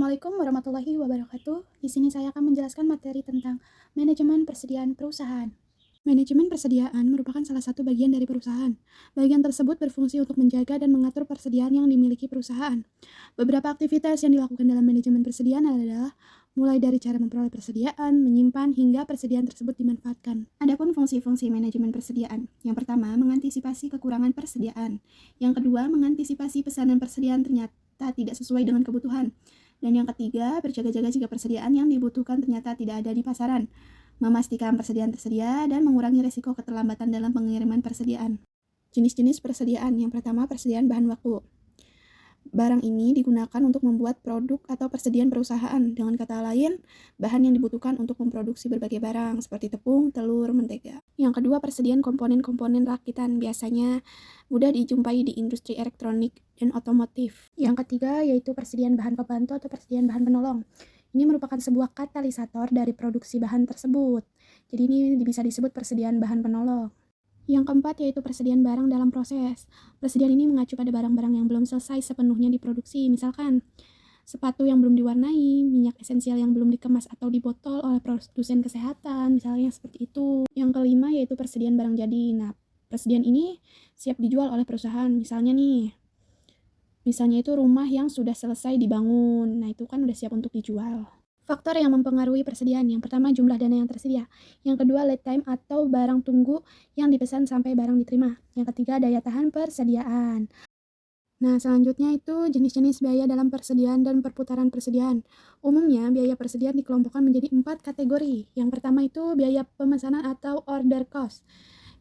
Assalamualaikum warahmatullahi wabarakatuh. Di sini saya akan menjelaskan materi tentang manajemen persediaan perusahaan. Manajemen persediaan merupakan salah satu bagian dari perusahaan. Bagian tersebut berfungsi untuk menjaga dan mengatur persediaan yang dimiliki perusahaan. Beberapa aktivitas yang dilakukan dalam manajemen persediaan adalah mulai dari cara memperoleh persediaan, menyimpan, hingga persediaan tersebut dimanfaatkan. Adapun fungsi-fungsi manajemen persediaan. Yang pertama, mengantisipasi kekurangan persediaan. Yang kedua, mengantisipasi pesanan persediaan ternyata tidak sesuai dengan kebutuhan. Dan yang ketiga, berjaga-jaga jika persediaan yang dibutuhkan ternyata tidak ada di pasaran. Memastikan persediaan tersedia dan mengurangi risiko keterlambatan dalam pengiriman persediaan. Jenis-jenis persediaan. Yang pertama, persediaan bahan baku. Barang ini digunakan untuk membuat produk atau persediaan perusahaan. Dengan kata lain, bahan yang dibutuhkan untuk memproduksi berbagai barang seperti tepung, telur, mentega. Yang kedua, persediaan komponen-komponen rakitan. Biasanya mudah dijumpai di industri elektronik dan otomotif. Yang ketiga, yaitu persediaan bahan pembantu atau persediaan bahan penolong. Ini merupakan sebuah katalisator dari produksi bahan tersebut. Jadi ini bisa disebut persediaan bahan penolong. Yang keempat yaitu persediaan barang dalam proses. Persediaan ini mengacu pada barang-barang yang belum selesai sepenuhnya diproduksi. Misalkan, sepatu yang belum diwarnai, minyak esensial yang belum dikemas atau dibotol oleh produsen kesehatan, misalnya seperti itu. Yang kelima yaitu persediaan barang jadi. Nah, persediaan ini siap dijual oleh perusahaan. Misalnya itu rumah yang sudah selesai dibangun. Nah, itu kan udah siap untuk dijual. Faktor yang mempengaruhi persediaan. Yang pertama, jumlah dana yang tersedia. Yang kedua, lead time atau barang tunggu yang dipesan sampai barang diterima. Yang ketiga, daya tahan persediaan. Nah, selanjutnya itu jenis-jenis biaya dalam persediaan dan perputaran persediaan. Umumnya, biaya persediaan dikelompokkan menjadi 4 kategori. Yang pertama itu biaya pemesanan atau order cost,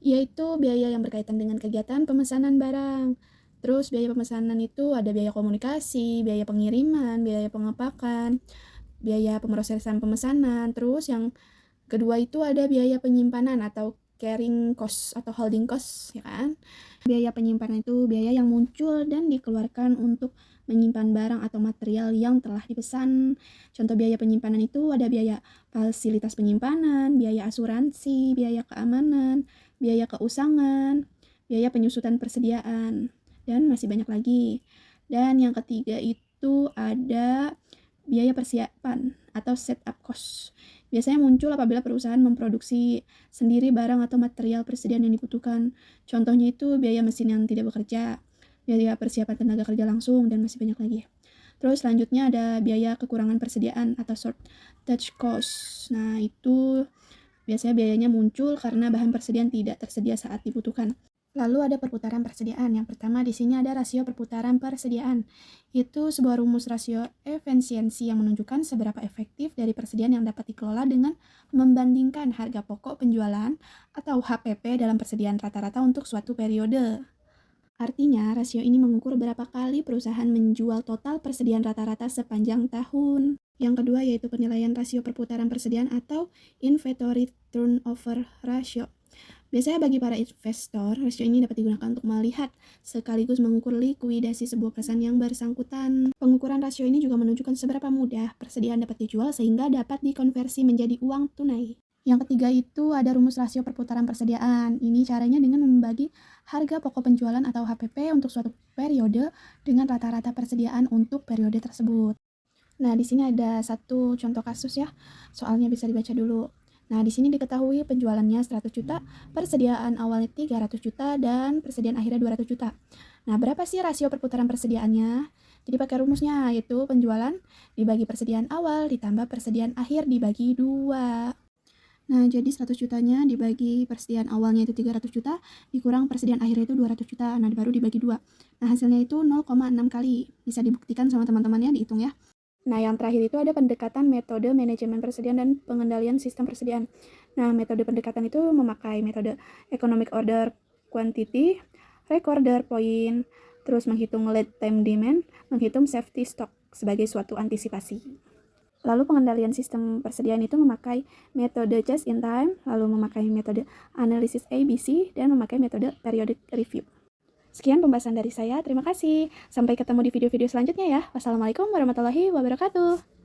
yaitu biaya yang berkaitan dengan kegiatan pemesanan barang. Terus biaya pemesanan itu ada biaya komunikasi, biaya pengiriman, biaya pengepakan, biaya pemrosesan pemesanan. Terus yang kedua itu ada biaya penyimpanan atau carrying cost atau holding cost, ya kan? Biaya penyimpanan itu biaya yang muncul dan dikeluarkan untuk menyimpan barang atau material yang telah dipesan. Contoh biaya penyimpanan itu ada biaya fasilitas penyimpanan, biaya asuransi, biaya keamanan, biaya keusangan, biaya penyusutan persediaan, dan masih banyak lagi. Dan yang ketiga itu ada biaya persiapan atau setup cost. Biasanya muncul apabila perusahaan memproduksi sendiri barang atau material persediaan yang dibutuhkan. Contohnya itu biaya mesin yang tidak bekerja, biaya persiapan tenaga kerja langsung, dan masih banyak lagi. Terus selanjutnya ada biaya kekurangan persediaan atau shortage cost. Nah, itu biasanya biayanya muncul karena bahan persediaan tidak tersedia saat dibutuhkan. Lalu ada perputaran persediaan. Yang pertama di sini ada rasio perputaran persediaan. Itu sebuah rumus rasio efisiensi yang menunjukkan seberapa efektif dari persediaan yang dapat dikelola dengan membandingkan harga pokok penjualan atau HPP dalam persediaan rata-rata untuk suatu periode. Artinya, rasio ini mengukur berapa kali perusahaan menjual total persediaan rata-rata sepanjang tahun. Yang kedua yaitu penilaian rasio perputaran persediaan atau inventory turnover ratio. Biasanya bagi para investor, rasio ini dapat digunakan untuk melihat sekaligus mengukur likuidasi sebuah perusahaan yang bersangkutan. Pengukuran rasio ini juga menunjukkan seberapa mudah persediaan dapat dijual sehingga dapat dikonversi menjadi uang tunai. Yang ketiga itu ada rumus rasio perputaran persediaan. Ini caranya dengan membagi harga pokok penjualan atau HPP untuk suatu periode dengan rata-rata persediaan untuk periode tersebut. Nah, di sini ada satu contoh kasus ya. Soalnya bisa dibaca dulu. Nah, di sini diketahui penjualannya 100 juta, persediaan awalnya 300 juta, dan persediaan akhirnya 200 juta. Nah, berapa sih rasio perputaran persediaannya? Jadi pakai rumusnya, yaitu penjualan dibagi persediaan awal ditambah persediaan akhir dibagi 2. Nah, jadi 100 jutanya dibagi persediaan awalnya itu 300 juta, dikurang persediaan akhirnya itu 200 juta. Nah, baru dibagi 2. Nah, hasilnya itu 0,6 kali. Bisa dibuktikan sama teman-temannya, dihitung ya. Nah, yang terakhir itu ada pendekatan metode manajemen persediaan dan pengendalian sistem persediaan. Nah, metode pendekatan itu memakai metode economic order quantity, recorder point, terus menghitung lead time demand, menghitung safety stock sebagai suatu antisipasi. Lalu pengendalian sistem persediaan itu memakai metode just in time, lalu memakai metode analisis ABC, dan memakai metode periodic review. Sekian pembahasan dari saya, terima kasih. Sampai ketemu di video-video selanjutnya ya. Wassalamualaikum warahmatullahi wabarakatuh.